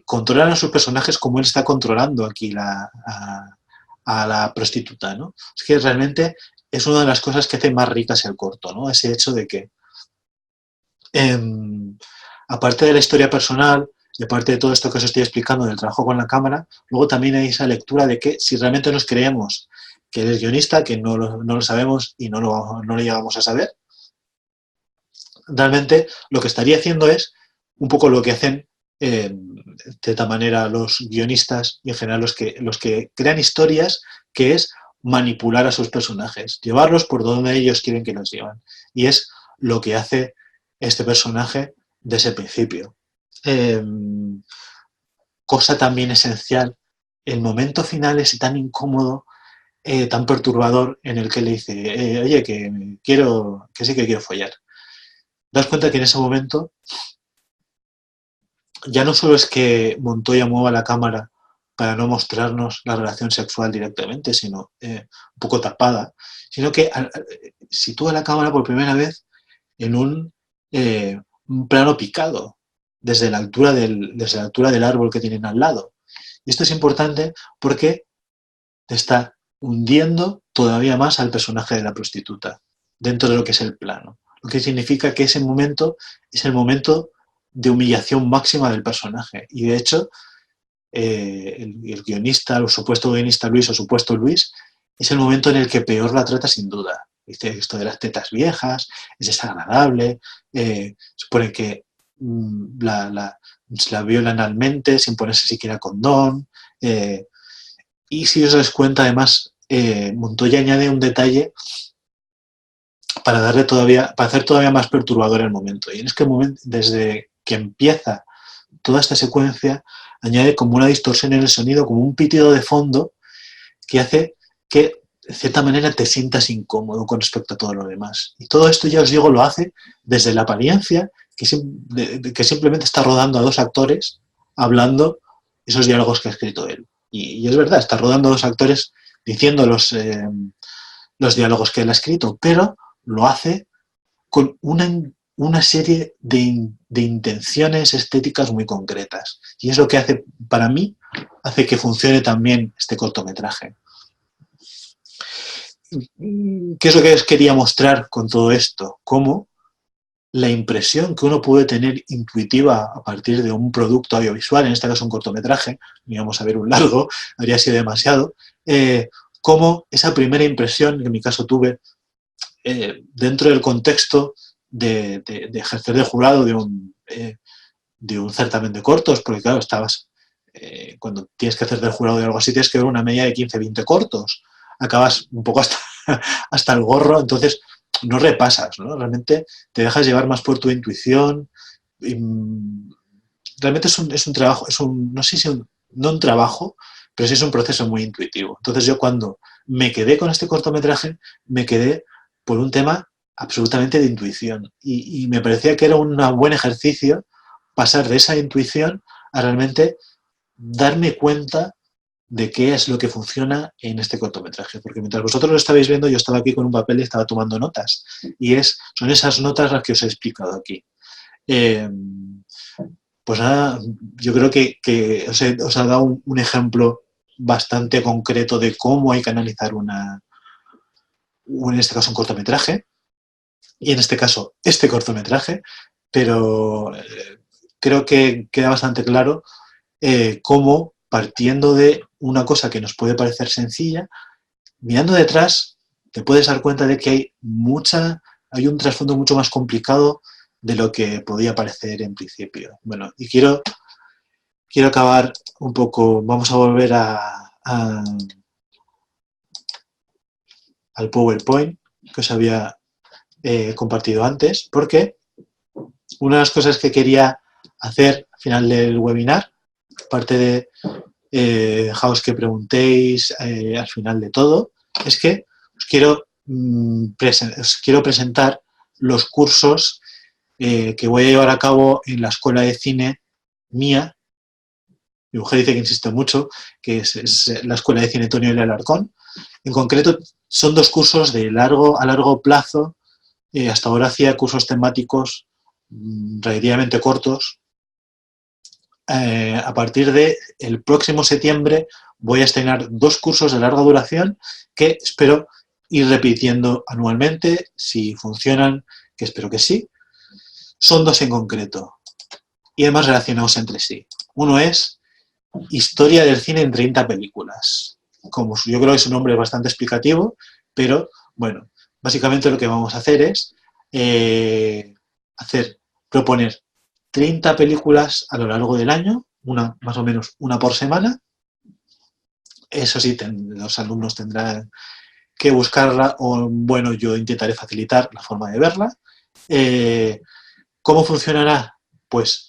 controlan a sus personajes como él está controlando aquí a la prostituta, ¿no? Es que realmente es una de las cosas que hace más ricas el corto, ¿no? Ese hecho de que aparte de la historia personal y aparte de todo esto que os estoy explicando del trabajo con la cámara, luego también hay esa lectura de que si realmente nos creemos que él es guionista, que no lo sabemos y no lo llegamos a saber, realmente lo que estaría haciendo es un poco lo que hacen de cierta manera los guionistas y en general los que crean historias, que es manipular a sus personajes, llevarlos por donde ellos quieren que los llevan. Y es lo que hace este personaje desde el principio. Cosa también esencial, el momento final es tan incómodo, tan perturbador, en el que le dice, oye, que sí que quiero follar. Das cuenta que en ese momento ya no solo es que Montoya mueva la cámara para no mostrarnos la relación sexual directamente, sino un poco tapada, sino que sitúa la cámara por primera vez en un plano picado, desde la altura del árbol que tienen al lado. Y esto es importante porque te está hundiendo todavía más al personaje de la prostituta, dentro de lo que es el plano. Lo que significa que ese momento es el momento de humillación máxima del personaje. Y de hecho, el guionista, el supuesto guionista Luis o supuesto Luis, es el momento en el que peor la trata sin duda. Dice esto de las tetas viejas, es desagradable, supone que la viola analmente sin ponerse siquiera condón. Y si os dais cuenta, además, Montoya añade un detalle para hacer todavía más perturbador el momento. Y en este momento, desde que empieza toda esta secuencia, añade como una distorsión en el sonido, como un pitido de fondo que hace que, de cierta manera, te sientas incómodo con respecto a todo lo demás. Y todo esto, ya os digo, lo hace desde la apariencia, que simplemente está rodando a dos actores hablando esos diálogos que ha escrito él. Y es verdad, está rodando a dos actores diciendo los diálogos que él ha escrito, pero lo hace con una serie de intenciones estéticas muy concretas. Y es lo que hace, para mí, hace que funcione también este cortometraje. ¿Qué es lo que os quería mostrar con todo esto? Cómo la impresión que uno puede tener intuitiva a partir de un producto audiovisual, en este caso un cortometraje, ni vamos a ver un largo, habría sido demasiado, cómo esa primera impresión, que en mi caso tuve, dentro del contexto de ejercer de jurado de un certamen de cortos, porque claro, cuando tienes que hacer de jurado de algo así, tienes que ver una media de 15-20 cortos, acabas un poco hasta el gorro, entonces no repasas, ¿no? Realmente te dejas llevar más por tu intuición. Y, realmente es un trabajo, no sé si no un trabajo, pero sí es un proceso muy intuitivo. Entonces yo cuando me quedé con este cortometraje, me quedé por un tema absolutamente de intuición. Y me parecía que era un buen ejercicio pasar de esa intuición a realmente darme cuenta de qué es lo que funciona en este cortometraje. Porque mientras vosotros lo estabais viendo, yo estaba aquí con un papel y estaba tomando notas. Y son esas notas las que os he explicado aquí. Pues nada, yo creo que os ha dado un ejemplo bastante concreto de cómo hay que analizar en este caso un cortometraje, y en este caso este cortometraje, pero creo que queda bastante claro cómo, partiendo de una cosa que nos puede parecer sencilla, mirando detrás te puedes dar cuenta de que hay un trasfondo mucho más complicado de lo que podía parecer en principio. Bueno, y quiero acabar un poco, vamos a volver al PowerPoint que os había compartido antes, porque una de las cosas que quería hacer al final del webinar, aparte de dejaos que preguntéis al final de todo, es que os quiero presentar los cursos que voy a llevar a cabo en la escuela de cine mía. Mi mujer dice que insiste mucho, que es la escuela de cine Antonio L. Alarcón. En concreto, son 2 cursos a largo plazo. Hasta ahora hacía cursos temáticos relativamente cortos. A partir del próximo septiembre voy a estrenar 2 cursos de larga duración que espero ir repitiendo anualmente, si funcionan, que espero que sí. Son 2 en concreto y además relacionados entre sí. Uno es Historia del cine en 30 películas. Como yo creo que su nombre es bastante explicativo, pero bueno, básicamente lo que vamos a hacer es proponer 30 películas a lo largo del año, más o menos una por semana. Eso sí, los alumnos tendrán que buscarla, o bueno, yo intentaré facilitar la forma de verla. ¿Cómo funcionará? Pues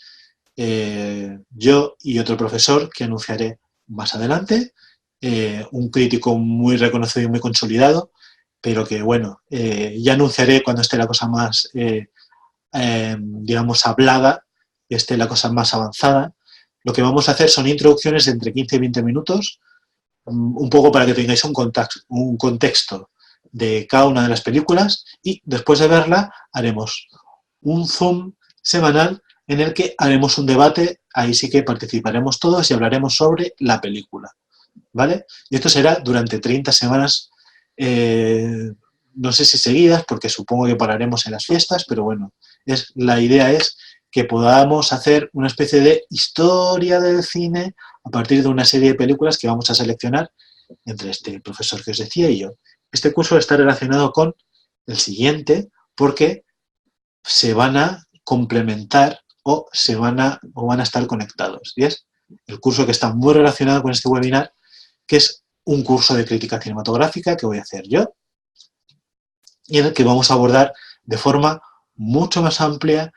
yo y otro profesor que anunciaré más adelante, un crítico muy reconocido y muy consolidado, pero que bueno, ya anunciaré cuando esté la cosa más, digamos, hablada, esté la cosa más avanzada. Lo que vamos a hacer son introducciones de entre 15 y 20 minutos, un poco para que tengáis un contexto de cada una de las películas, y después de verla haremos un Zoom semanal en el que haremos un debate, ahí sí que participaremos todos y hablaremos sobre la película, ¿vale? Y esto será durante 30 semanas, no sé si seguidas, porque supongo que pararemos en las fiestas, pero bueno, la idea es que podamos hacer una especie de historia del cine a partir de una serie de películas que vamos a seleccionar entre este profesor que os decía y yo. Este curso está relacionado con el siguiente porque se van a complementar o van a estar conectados. Y es el curso que está muy relacionado con este webinar, que es un curso de crítica cinematográfica que voy a hacer yo, y en el que vamos a abordar de forma mucho más amplia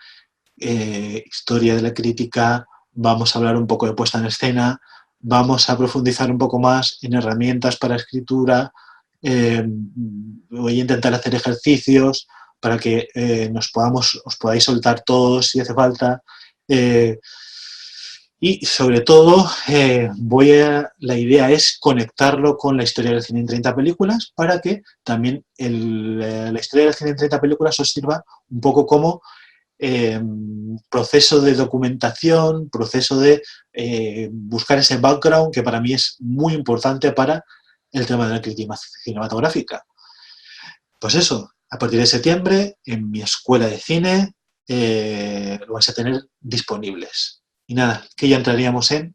historia de la crítica, vamos a hablar un poco de puesta en escena, vamos a profundizar un poco más en herramientas para escritura, voy a intentar hacer ejercicios para que os podáis soltar todos si hace falta. Y sobre todo, la idea es conectarlo con la historia del cine en 30 películas para que también la historia del cine en 30 películas os sirva un poco como proceso de documentación, proceso de buscar ese background que para mí es muy importante para el tema de la crítica cinematográfica. Pues eso, a partir de septiembre, en mi escuela de cine, lo vais a tener disponibles. Y nada, que ya entraríamos en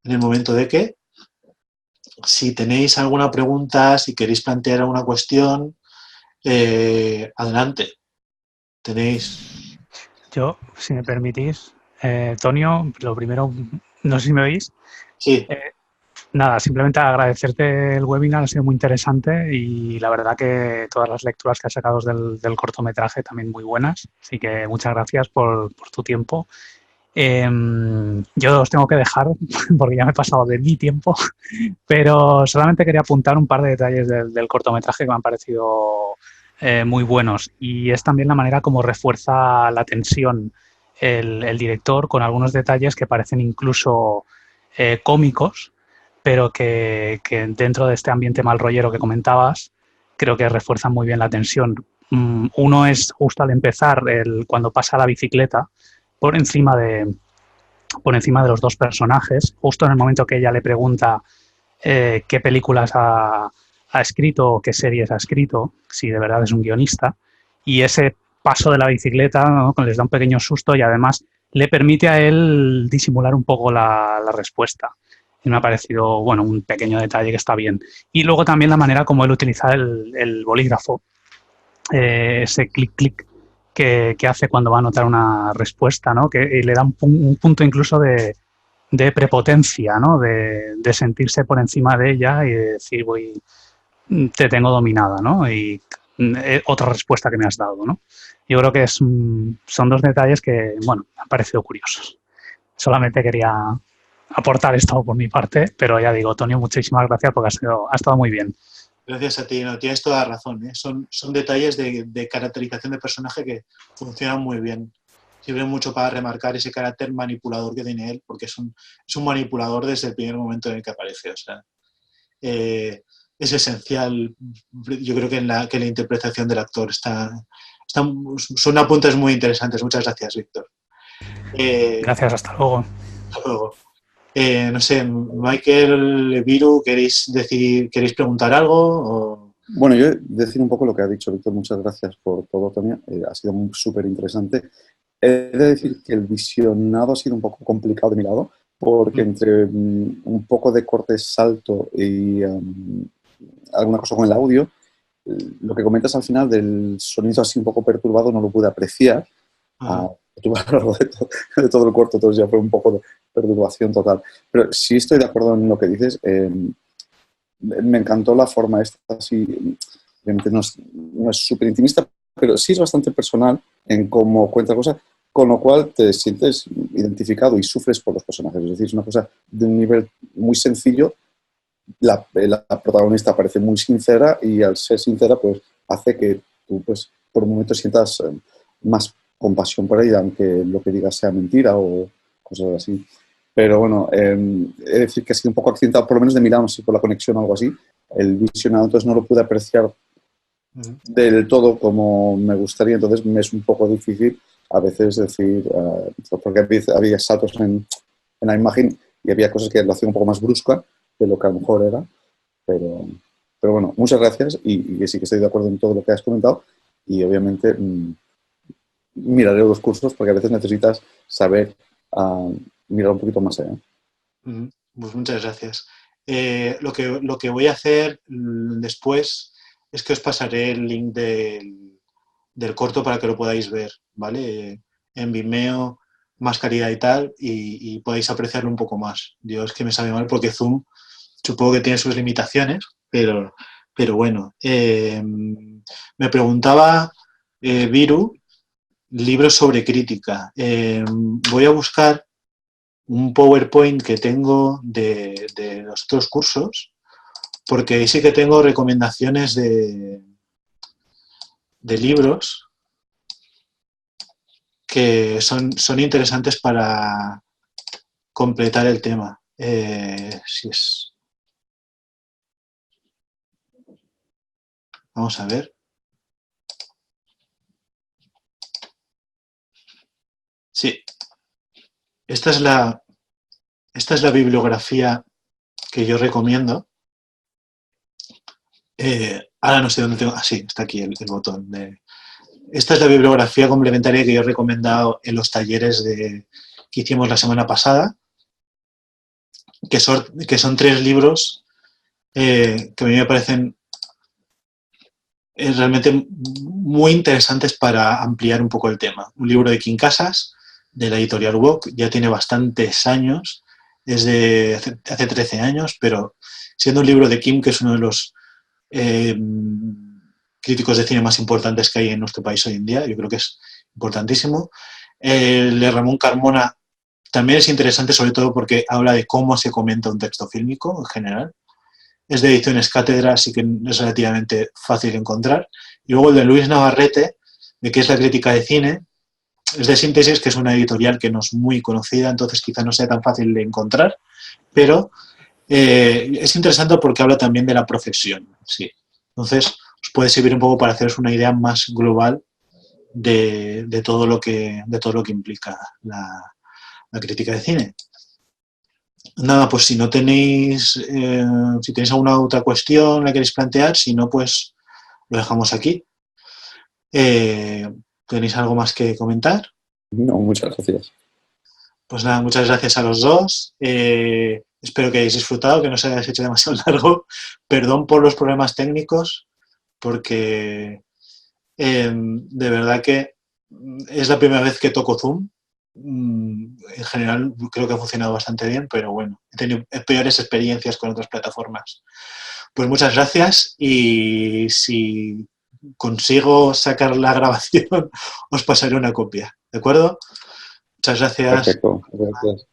el momento de que, si tenéis alguna pregunta, si queréis plantear alguna cuestión, adelante. Tenéis... Yo, si me permitís, Tonio, lo primero, no sé si me oís. Sí, Eh, Nada, simplemente agradecerte el webinar, ha sido muy interesante y la verdad que todas las lecturas que has sacado del cortometraje también muy buenas. Así que muchas gracias por tu tiempo. Yo os tengo que dejar porque ya me he pasado de mi tiempo, pero solamente quería apuntar un par de detalles del cortometraje que me han parecido muy buenos. Y es también la manera como refuerza la tensión el director con algunos detalles que parecen incluso cómicos, pero que dentro de este ambiente mal rollero que comentabas, creo que refuerzan muy bien la tensión. Uno es justo al empezar, cuando pasa la bicicleta por encima por encima de los dos personajes, justo en el momento que ella le pregunta qué películas ha escrito o qué series ha escrito, si de verdad es un guionista, y ese paso de la bicicleta, ¿no?, les da un pequeño susto y además le permite a él disimular un poco la respuesta. Y me ha parecido, bueno, un pequeño detalle que está bien. Y luego también la manera como él utiliza el bolígrafo, ese clic-clic que hace cuando va a anotar una respuesta, ¿no? Que le da un punto incluso de prepotencia, ¿no? De sentirse por encima de ella y de decir, voy, te tengo dominada, ¿no? Y otra respuesta que me has dado, ¿no? Yo creo que son dos detalles que, bueno, me han parecido curiosos. Solamente quería aportar esto por mi parte, pero ya digo, Tonio, muchísimas gracias porque ha estado muy bien. gracias a ti, no, tienes toda la razón. ¿Eh? Son detalles de caracterización de personaje que funcionan muy bien. Sirven mucho para remarcar ese carácter manipulador que tiene él, porque es un manipulador desde el primer momento en el que aparece. O sea, es esencial. Yo creo que que la interpretación del actor son apuntes muy interesantes. Muchas gracias, Víctor. Gracias, hasta luego. Hasta luego. No sé, Michael, Viru, ¿queréis preguntar algo? O... Bueno, yo decir un poco lo que ha dicho Víctor, muchas gracias por todo también, ha sido súper interesante. He de decir que el visionado ha sido un poco complicado de mi lado, porque entre un poco de corte salto y alguna cosa con el audio, lo que comentas al final del sonido así un poco perturbado no lo pude apreciar a lo largo de todo el corto, entonces ya fue un poco de perturbación total. Pero sí estoy de acuerdo en lo que dices. Me encantó la forma esta, así, obviamente no es súper intimista, pero sí es bastante personal en cómo cuenta cosas, con lo cual te sientes identificado y sufres por los personajes. Es decir, es una cosa de un nivel muy sencillo. La protagonista parece muy sincera y al ser sincera, pues hace que tú, pues, por un momento sientas más compasión por ella, aunque lo que digas sea mentira o cosas así. Pero bueno, he de decir que ha sido un poco accidentado, por lo menos de mi lado, no sé si por la conexión o algo así. El visionado, entonces no lo pude apreciar del todo como me gustaría, entonces me es un poco difícil a veces decir, porque había saltos en la imagen y había cosas que lo hacían un poco más brusca de lo que a lo mejor era, pero bueno, muchas gracias y sí que estoy de acuerdo en todo lo que has comentado y obviamente miraré los cursos porque a veces necesitas saber mirar un poquito más allá. Pues muchas gracias. Lo que voy a hacer después es que os pasaré el link del corto para que lo podáis ver, ¿vale? En Vimeo, más calidad y tal, y podéis apreciarlo un poco más. Yo es que me sabe mal porque Zoom supongo que tiene sus limitaciones, pero bueno. Me preguntaba Viru, libros sobre crítica. Voy a buscar un PowerPoint que tengo de los otros cursos, porque ahí sí que tengo recomendaciones de libros que son interesantes para completar el tema. Si es... Vamos a ver. Sí, esta es la bibliografía que yo recomiendo. Ahora no sé dónde tengo. Ah, sí, está aquí el botón. esta es la bibliografía complementaria que yo he recomendado en los talleres que hicimos la semana pasada, que son 3 libros que a mí me parecen realmente muy interesantes para ampliar un poco el tema. Un libro de Kim Casas, de la editorial Wok, ya tiene bastantes años, es de hace 13 años, pero siendo un libro de Kim, que es uno de los críticos de cine más importantes que hay en nuestro país hoy en día, yo creo que es importantísimo. El de Ramón Carmona también es interesante, sobre todo porque habla de cómo se comenta un texto fílmico en general. Es de Ediciones Cátedra, así que es relativamente fácil de encontrar. Y luego el de Luis Navarrete, de qué es la crítica de cine, es de Síntesis, que es una editorial que no es muy conocida, entonces quizá no sea tan fácil de encontrar, pero es interesante porque habla también de la profesión, sí. Entonces, os puede servir un poco para haceros una idea más global de todo lo que implica la crítica de cine. Nada, pues si no tenéis, si tenéis alguna otra cuestión la queréis plantear, si no, pues lo dejamos aquí. ¿Tenéis algo más que comentar? No, muchas gracias. Pues nada, muchas gracias a los dos. Espero que hayáis disfrutado, que no se hayáis hecho demasiado largo. Perdón por los problemas técnicos, porque de verdad que es la primera vez que toco Zoom. En general creo que ha funcionado bastante bien, pero bueno, he tenido peores experiencias con otras plataformas. Pues muchas gracias y si consigo sacar la grabación os pasaré una copia, ¿de acuerdo? Muchas gracias. Perfecto, gracias.